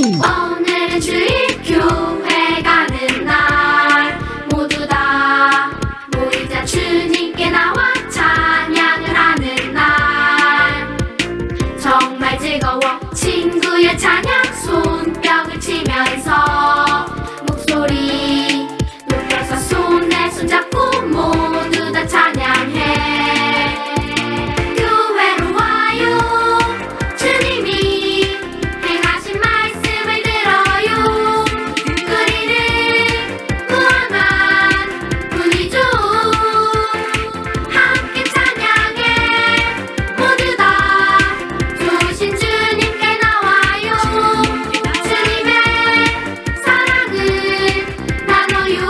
오늘은 주일 교회 가는 날 모두 다 모이자 주님께 나와 찬양을 하는 날 정말 즐거워 친구의 찬양 손뼉을 치면서 목소리 높여서 손에 손잡고 모두 다 찬양해 교회로 와요 주님이 행하신 말씀을 들어요 우리를 구원한 분이죠 함께 찬양해 모두 다 좋으신 주님께 나와요 주님의 사랑을 나눠요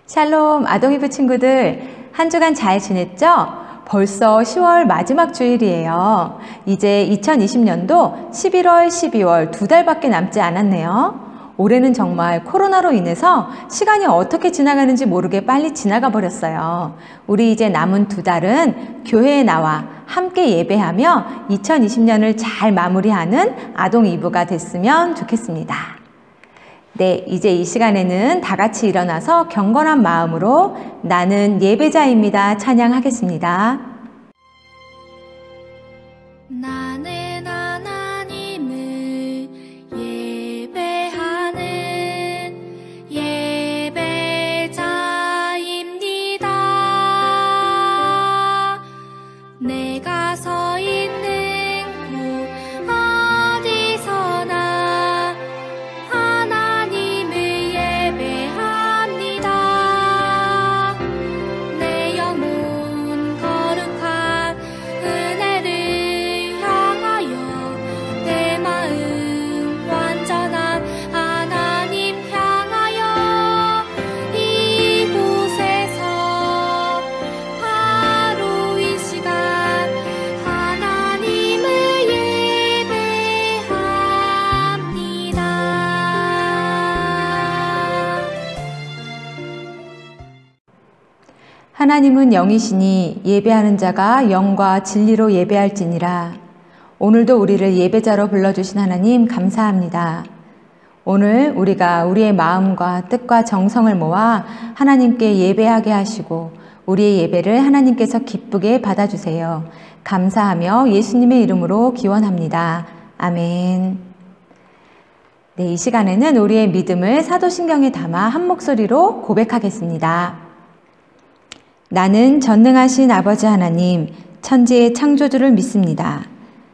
샬롬 아동이브 친구들, 한 주간 잘 지냈죠? 벌써 10월 마지막 주일이에요. 이제 2020년도 11월, 12월 2달밖에 남지 않았네요. 올해는 정말 코로나로 인해서 시간이 어떻게 지나가는지 모르게 빨리 지나가 버렸어요. 우리 이제 남은 2달은 교회에 나와 함께 예배하며 2020년을 잘 마무리하는 아동 이브가 됐으면 좋겠습니다. 네, 이제 이 시간에는 다 같이 일어나서 경건한 마음으로 나는 예배자입니다 찬양하겠습니다. 나는 하나님을 예배하는 예배자입니다. 내가 서 있는 곳 어디서나 하나님을 예배합니다. 내 영혼 거룩한 은혜를 향하여 내 마음 완전한 하나님 향하여 이곳에서 바로 이 시간 하나님을 예배합니다. 하나님은 영이시니 예배하는 자가 영과 진리로 예배할지니라. 오늘도 우리를 예배자로 불러주신 하나님 감사합니다. 오늘 우리가 우리의 마음과 뜻과 정성을 모아 하나님께 예배하게 하시고 우리의 예배를 하나님께서 기쁘게 받아주세요. 감사하며 예수님의 이름으로 기원합니다. 아멘. 네, 이 시간에는 우리의 믿음을 사도신경에 담아 한 목소리로 고백하겠습니다. 나는 전능하신 아버지 하나님, 천지의 창조주를 믿습니다.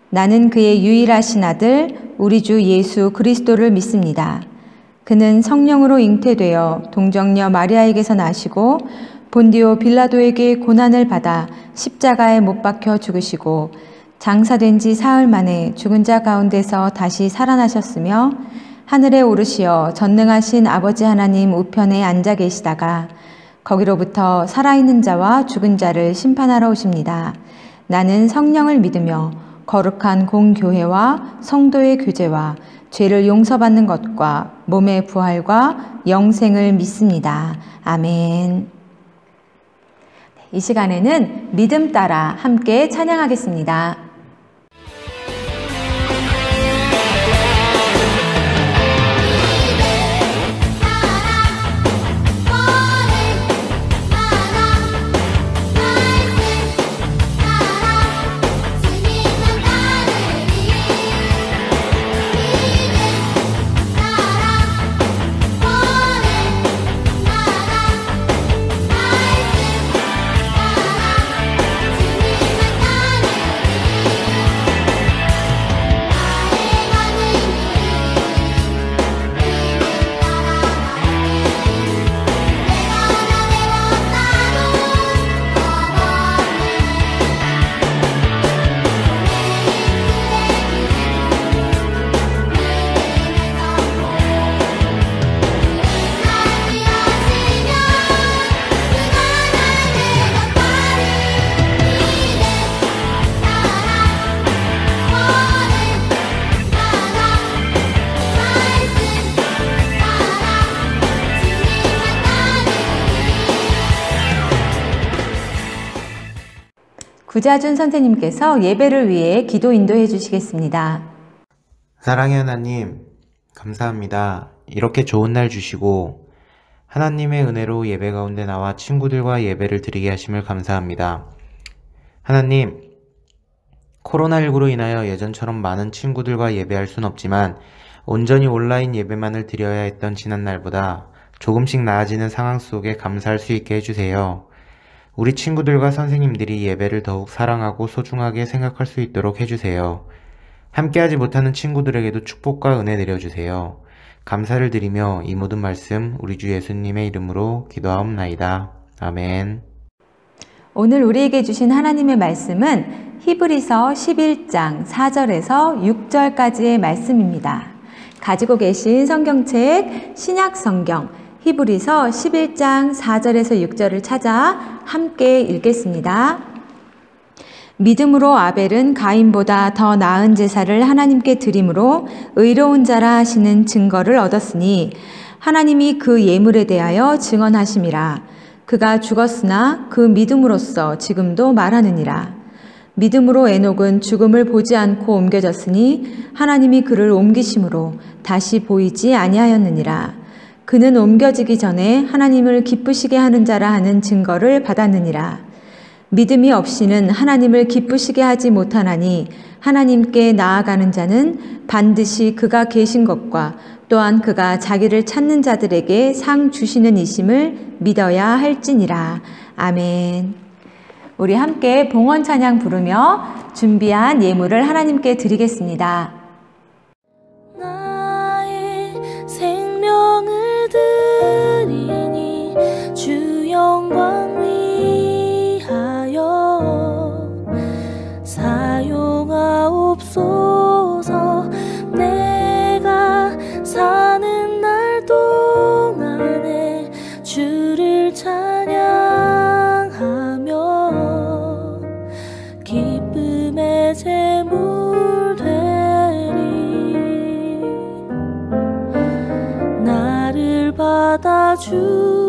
나는 그의 유일하신 아들, 우리 주 예수 그리스도를 믿습니다. 그는 성령으로 잉태되어 동정녀 마리아에게서 나시고 본디오 빌라도에게 고난을 받아 십자가에 못 박혀 죽으시고 장사된 지 사흘 만에 죽은 자 가운데서 다시 살아나셨으며 하늘에 오르시어 전능하신 아버지 하나님 우편에 앉아 계시다가 거기로부터 살아있는 자와 죽은 자를 심판하러 오십니다. 나는 성령을 믿으며 거룩한 공교회와 성도의 교제와 죄를 용서받는 것과 몸의 부활과 영생을 믿습니다. 아멘. 이 시간에는 믿음 따라 함께 찬양하겠습니다. 구자준 선생님께서 예배를 위해 기도 인도해 주시겠습니다. 사랑의 하나님, 감사합니다. 이렇게 좋은 날 주시고 하나님의 은혜로 예배 가운데 나와 친구들과 예배를 드리게 하심을 감사합니다. 하나님, 코로나19로 인하여 예전처럼 많은 친구들과 예배할 순 없지만 온전히 온라인 예배만을 드려야 했던 지난날보다 조금씩 나아지는 상황 속에 감사할 수 있게 해주세요. 우리 친구들과 선생님들이 예배를 더욱 사랑하고 소중하게 생각할 수 있도록 해주세요. 함께하지 못하는 친구들에게도 축복과 은혜 내려주세요. 감사를 드리며 이 모든 말씀 우리 주 예수님의 이름으로 기도하옵나이다. 아멘. 오늘 우리에게 주신 하나님의 말씀은 히브리서 11장 4절에서 6절까지의 말씀입니다. 가지고 계신 성경책 신약성경 히브리서 11장 4절에서 6절을 찾아 함께 읽겠습니다. 믿음으로 아벨은 가인보다 더 나은 제사를 하나님께 드림으로 의로운 자라 하시는 증거를 얻었으니 하나님이 그 예물에 대하여 증언하심이라. 그가 죽었으나 그 믿음으로써 지금도 말하느니라. 믿음으로 에녹은 죽음을 보지 않고 옮겨졌으니 하나님이 그를 옮기심으로 다시 보이지 아니하였느니라. 그는 옮겨지기 전에 하나님을 기쁘시게 하는 자라 하는 증거를 받았느니라. 믿음이 없이는 하나님을 기쁘시게 하지 못하나니 하나님께 나아가는 자는 반드시 그가 계신 것과 또한 그가 자기를 찾는 자들에게 상 주시는 이심을 믿어야 할지니라. 아멘. 우리 함께 봉헌 찬양 부르며 준비한 예물을 하나님께 드리겠습니다. 나의 생명을 드리니 주 영광 위하여 사용하옵소서. 내가 사는 날 동안에 주를 찬양하며 기쁨의 제물 되리. 나를 받아주소서.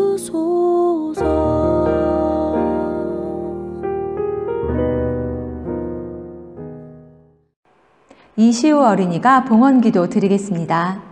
이시우 어린이가 봉헌기도 드리겠습니다.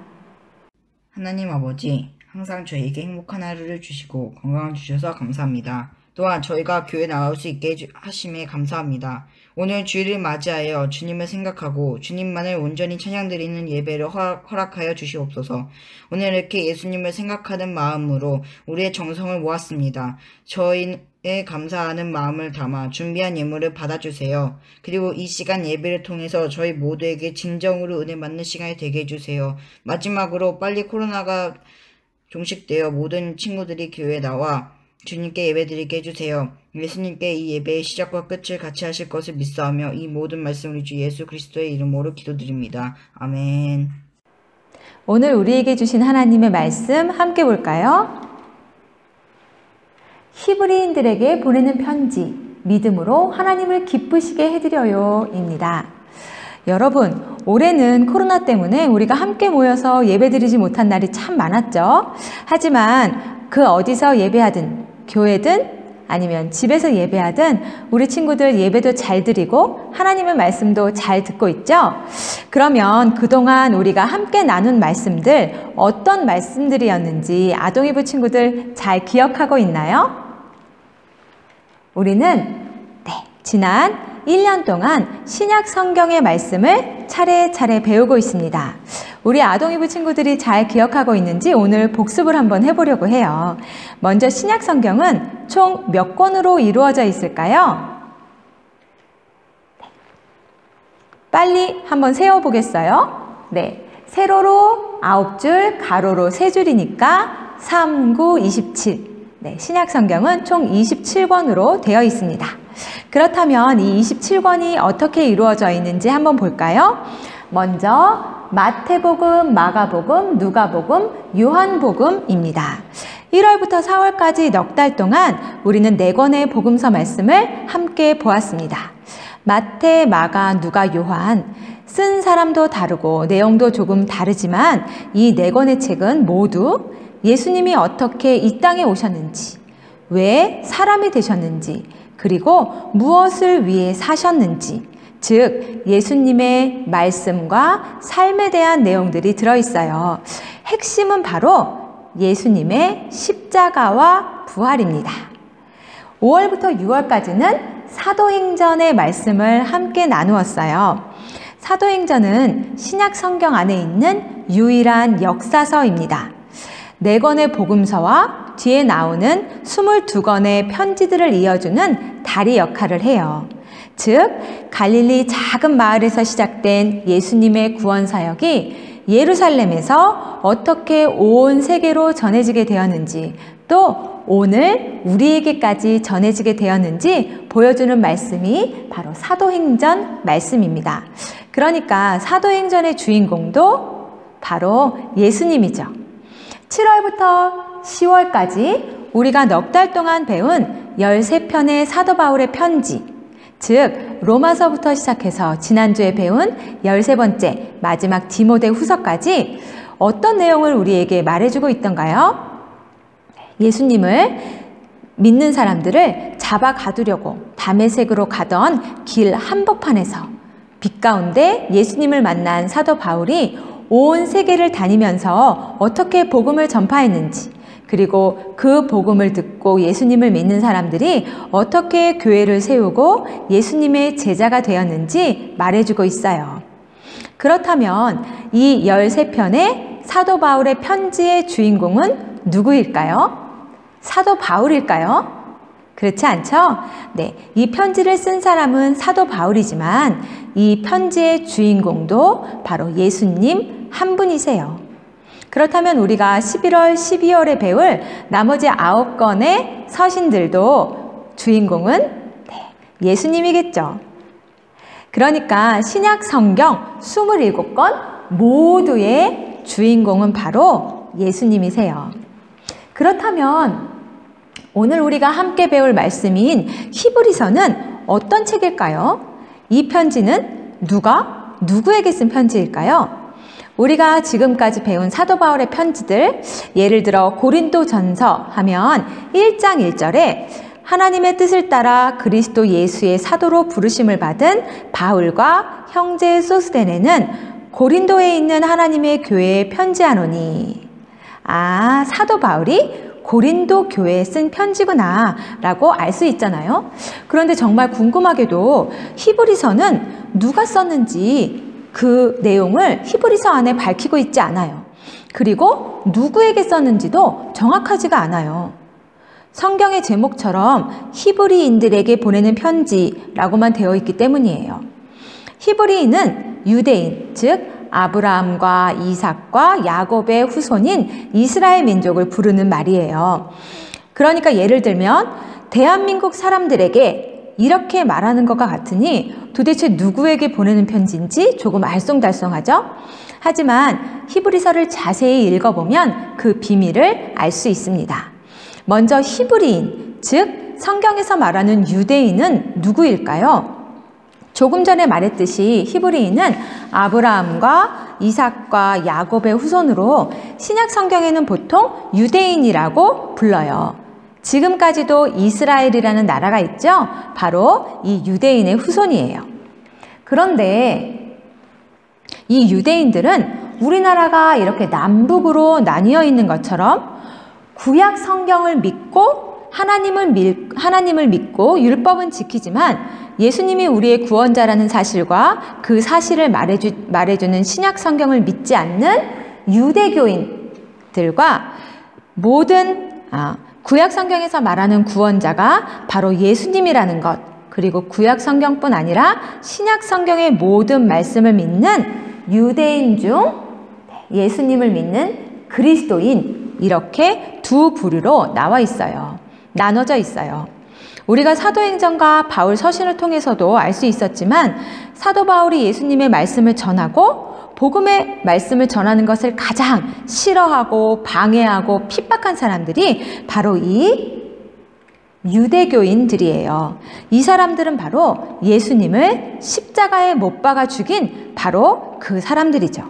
하나님 아버지, 항상 저에게 행복한 하루를 주시고 건강을 주셔서 감사합니다. 또한 저희가 교회 나올 수 있게 하심에 감사합니다. 오늘 주일을 맞이하여 주님을 생각하고 주님만을 온전히 찬양드리는 예배를 허락하여 주시옵소서. 오늘 이렇게 예수님을 생각하는 마음으로 우리의 정성을 모았습니다. 저희의 감사하는 마음을 담아 준비한 예물을 받아주세요. 그리고 이 시간 예배를 통해서 저희 모두에게 진정으로 은혜 받는 시간이 되게 해주세요. 마지막으로 빨리 코로나가 종식되어 모든 친구들이 교회에 나와 주님께 예배드리게 해주세요. 예수님께 이 예배의 시작과 끝을 같이 하실 것을 믿사오며 이 모든 말씀 우리 주 예수 그리스도의 이름으로 기도드립니다. 아멘. 오늘 우리에게 주신 하나님의 말씀 함께 볼까요? 히브리인들에게 보내는 편지, 믿음으로 하나님을 기쁘시게 해드려요 입니다. 여러분, 올해는 코로나 때문에 우리가 함께 모여서 예배드리지 못한 날이 참 많았죠. 하지만 그 어디서 예배하든 교회든 아니면 집에서 예배하든 우리 친구들 예배도 잘 드리고 하나님의 말씀도 잘 듣고 있죠? 그러면 그동안 우리가 함께 나눈 말씀들 어떤 말씀들이었는지 아동이부 친구들 잘 기억하고 있나요? 우리는 지난 1년 동안 신약 성경의 말씀을 차례차례 배우고 있습니다. 우리 아동이부 친구들이 잘 기억하고 있는지 오늘 복습을 한번 해보려고 해요. 먼저 신약 성경은 총 몇 권으로 이루어져 있을까요? 빨리 한번 세어보겠어요? 네, 세로로 9줄, 가로로 3줄이니까 3, 9, 27. 네, 신약 성경은 총 27권으로 되어 있습니다. 그렇다면 이 27권이 어떻게 이루어져 있는지 한번 볼까요? 먼저 마태복음, 마가복음, 누가복음, 요한복음입니다. 1월부터 4월까지 넉 달 동안 우리는 4권의 복음서 말씀을 함께 보았습니다. 마태, 마가, 누가, 요한 쓴 사람도 다르고 내용도 조금 다르지만 이 4권의 책은 모두 예수님이 어떻게 이 땅에 오셨는지, 왜 사람이 되셨는지, 그리고 무엇을 위해 사셨는지, 즉 예수님의 말씀과 삶에 대한 내용들이 들어있어요. 핵심은 바로 예수님의 십자가와 부활입니다. 5월부터 6월까지는 사도행전의 말씀을 함께 나누었어요. 사도행전은 신약 성경 안에 있는 유일한 역사서입니다. 4권의 복음서와 뒤에 나오는 22권의 편지들을 이어주는 다리 역할을 해요. 즉, 갈릴리 작은 마을에서 시작된 예수님의 구원 사역이 예루살렘에서 어떻게 온 세계로 전해지게 되었는지, 또 오늘 우리에게까지 전해지게 되었는지 보여주는 말씀이 바로 사도행전 말씀입니다. 그러니까 사도행전의 주인공도 바로 예수님이죠. 7월부터 10월까지 우리가 넉 달 동안 배운 13편의 사도 바울의 편지, 즉 로마서부터 시작해서 지난주에 배운 13번째 마지막 디모데 후서까지 어떤 내용을 우리에게 말해주고 있던가요? 예수님을 믿는 사람들을 잡아 가두려고 다메섹으로 가던 길 한복판에서 빛 가운데 예수님을 만난 사도 바울이 온 세계를 다니면서 어떻게 복음을 전파했는지, 그리고 그 복음을 듣고 예수님을 믿는 사람들이 어떻게 교회를 세우고 예수님의 제자가 되었는지 말해주고 있어요. 그렇다면 이 13편의 사도 바울의 편지의 주인공은 누구일까요? 사도 바울일까요? 그렇지 않죠? 네, 이 편지를 쓴 사람은 사도 바울이지만 이 편지의 주인공도 바로 예수님 한 분이세요. 그렇다면 우리가 11월, 12월에 배울 나머지 9권의 서신들도 주인공은 예수님이겠죠. 그러니까 신약 성경 27권 모두의 주인공은 바로 예수님이세요. 그렇다면 오늘 우리가 함께 배울 말씀인 히브리서는 어떤 책일까요? 이 편지는 누구에게 쓴 편지일까요? 우리가 지금까지 배운 사도 바울의 편지들, 예를 들어 고린도전서 하면 1장 1절에 하나님의 뜻을 따라 그리스도 예수의 사도로 부르심을 받은 바울과 형제 소스데네는 고린도에 있는 하나님의 교회에 편지하노니. 아, 사도 바울이 고린도 교회에 쓴 편지구나 라고 알 수 있잖아요. 그런데 정말 궁금하게도 히브리서는 누가 썼는지 그 내용을 히브리서 안에 밝히고 있지 않아요. 그리고 누구에게 썼는지도 정확하지가 않아요. 성경의 제목처럼 히브리인들에게 보내는 편지라고만 되어 있기 때문이에요. 히브리인은 유대인, 즉 아브라함과 이삭과 야곱의 후손인 이스라엘 민족을 부르는 말이에요. 그러니까 예를 들면 대한민국 사람들에게 이렇게 말하는 것과 같으니 도대체 누구에게 보내는 편지인지 조금 알쏭달쏭하죠? 하지만 히브리서를 자세히 읽어보면 그 비밀을 알 수 있습니다. 먼저 히브리인, 즉 성경에서 말하는 유대인은 누구일까요? 조금 전에 말했듯이 히브리인은 아브라함과 이삭과 야곱의 후손으로 신약 성경에는 보통 유대인이라고 불러요. 지금까지도 이스라엘이라는 나라가 있죠? 바로 이 유대인의 후손이에요. 그런데 이 유대인들은 우리나라가 이렇게 남북으로 나뉘어 있는 것처럼 구약 성경을 믿고 하나님을 믿고 율법은 지키지만 예수님이 우리의 구원자라는 사실과 그 사실을 말해주는 신약 성경을 믿지 않는 유대교인들과 모든 구약 성경에서 말하는 구원자가 바로 예수님이라는 것, 그리고 구약 성경뿐 아니라 신약 성경의 모든 말씀을 믿는 유대인 중 예수님을 믿는 그리스도인, 이렇게 두 부류로 나눠져 있어요. 우리가 사도행전과 바울 서신을 통해서도 알 수 있었지만 사도 바울이 예수님의 말씀을 전하고 복음의 말씀을 전하는 것을 가장 싫어하고 방해하고 핍박한 사람들이 바로 이 유대교인들이에요. 이 사람들은 바로 예수님을 십자가에 못 박아 죽인 바로 그 사람들이죠.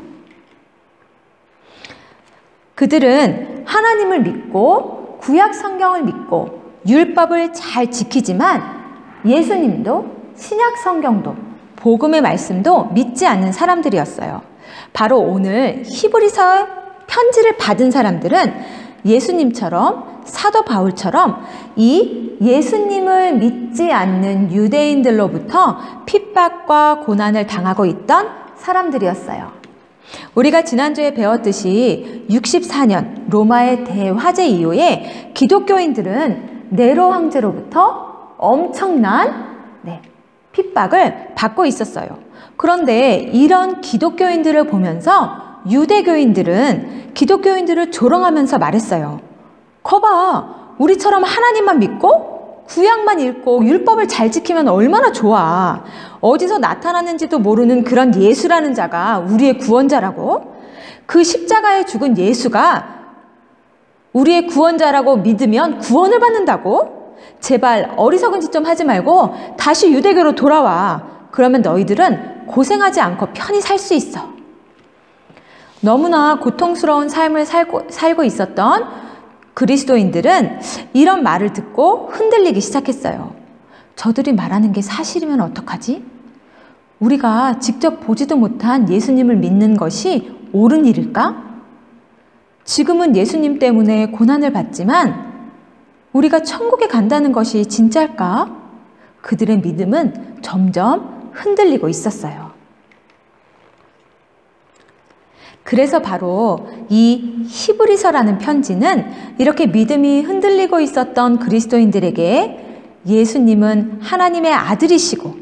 그들은 하나님을 믿고 구약 성경을 믿고 율법을 잘 지키지만 예수님도 신약 성경도 복음의 말씀도 믿지 않는 사람들이었어요. 바로 오늘 히브리서 편지를 받은 사람들은 예수님처럼 사도 바울처럼 이 예수님을 믿지 않는 유대인들로부터 핍박과 고난을 당하고 있던 사람들이었어요. 우리가 지난주에 배웠듯이 64년 로마의 대화재 이후에 기독교인들은 네로 황제로부터 엄청난 핍박을 받고 있었어요. 그런데 이런 기독교인들을 보면서 유대교인들은 기독교인들을 조롱하면서 말했어요. 거봐, 우리처럼 하나님만 믿고 구약만 읽고 율법을 잘 지키면 얼마나 좋아. 어디서 나타났는지도 모르는 그런 예수라는 자가 우리의 구원자라고? 그 십자가에 죽은 예수가 우리의 구원자라고 믿으면 구원을 받는다고? 제발 어리석은 짓 좀 하지 말고 다시 유대교로 돌아와. 그러면 너희들은 고생하지 않고 편히 살 수 있어. 너무나 고통스러운 삶을 살고 있었던 그리스도인들은 이런 말을 듣고 흔들리기 시작했어요. 저들이 말하는 게 사실이면 어떡하지? 우리가 직접 보지도 못한 예수님을 믿는 것이 옳은 일일까? 지금은 예수님 때문에 고난을 받지만 우리가 천국에 간다는 것이 진짜일까? 그들의 믿음은 점점 흔들리고 있었어요. 그래서 바로 이 히브리서라는 편지는 이렇게 믿음이 흔들리고 있었던 그리스도인들에게 예수님은 하나님의 아들이시고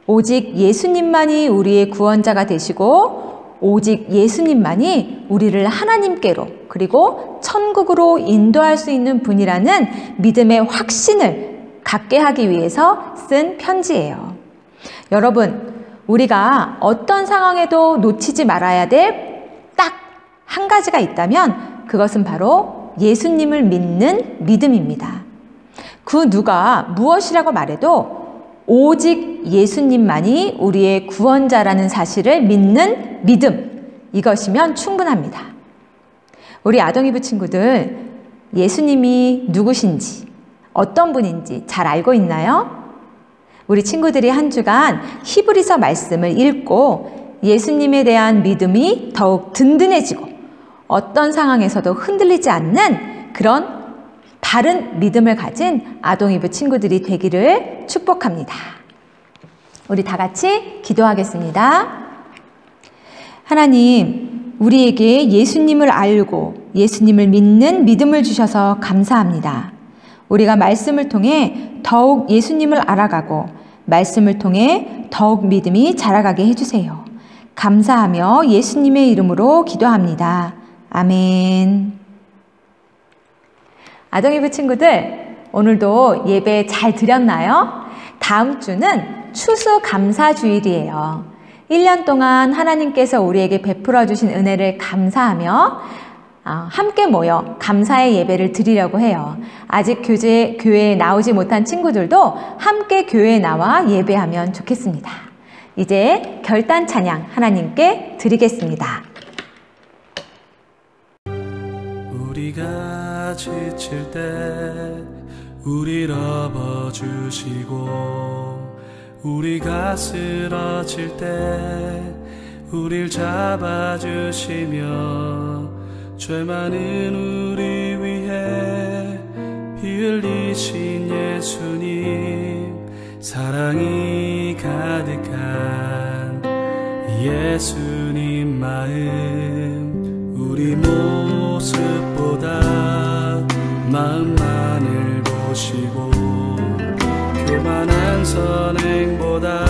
오직 예수님만이 우리의 구원자가 되시고 오직 예수님만이 우리를 하나님께로 그리고 천국으로 인도할 수 있는 분이라는 믿음의 확신을 갖게 하기 위해서 쓴 편지예요. 여러분, 우리가 어떤 상황에도 놓치지 말아야 될 딱 한 가지가 있다면 그것은 바로 예수님을 믿는 믿음입니다. 그 누가 무엇이라고 말해도 오직 예수님만이 우리의 구원자라는 사실을 믿는 믿음, 이것이면 충분합니다. 우리 아동이부 친구들, 예수님이 누구신지 어떤 분인지 잘 알고 있나요? 우리 친구들이 한 주간 히브리서 말씀을 읽고 예수님에 대한 믿음이 더욱 든든해지고 어떤 상황에서도 흔들리지 않는 그런 바른 믿음을 가진 아동이부 친구들이 되기를 축복합니다. 우리 다 같이 기도하겠습니다. 하나님, 우리에게 예수님을 알고 예수님을 믿는 믿음을 주셔서 감사합니다. 우리가 말씀을 통해 더욱 예수님을 알아가고 말씀을 통해 더욱 믿음이 자라가게 해주세요. 감사하며 예수님의 이름으로 기도합니다. 아멘. 아동이부 친구들, 오늘도 예배 잘 드렸나요? 다음 주는 추수감사주일이에요. 1년 동안 하나님께서 우리에게 베풀어 주신 은혜를 감사하며 함께 모여 감사의 예배를 드리려고 해요. 아직 교회에 나오지 못한 친구들도 함께 교회에 나와 예배하면 좋겠습니다. 이제 결단 찬양 하나님께 드리겠습니다. 우리가 지칠 때 우릴 업어주시고 우리가 쓰러질 때 우릴 잡아주시며 죄 많은 우리 위해 피 흘리신 예수님, 사랑이 가득한 예수님 마음, 우리 모습보다 마음만을 보시고 교만한 선행보다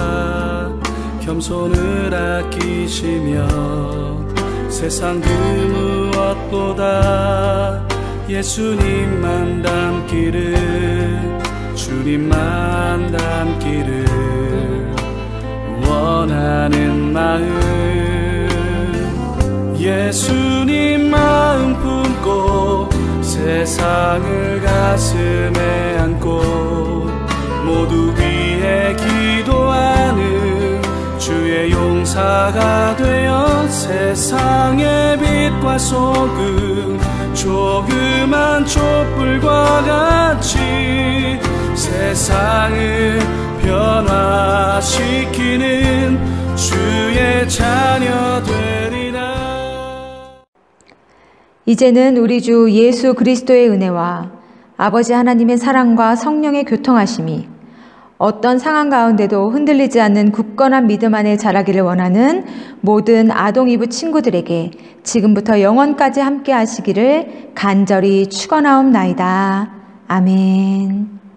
겸손을 아끼시며 세상 그 무엇보다 예수님만 닮기를, 주님만 닮기를 원하는 마음, 예수님 마음 품고 세상을 가슴에 안고 모두 위해 기도하는 주의 용사가 되어 세상의 빛과 소금, 조그만 촛불과 같이 세상을 변화시키는 주의 자녀 되리라. 이제는 우리 주 예수 그리스도의 은혜와 아버지 하나님의 사랑과 성령의 교통하심이 어떤 상황 가운데도 흔들리지 않는 굳건한 믿음 안에 자라기를 원하는 모든 아동 이브 친구들에게 지금부터 영원까지 함께 하시기를 간절히 축원하옵나이다. 아멘.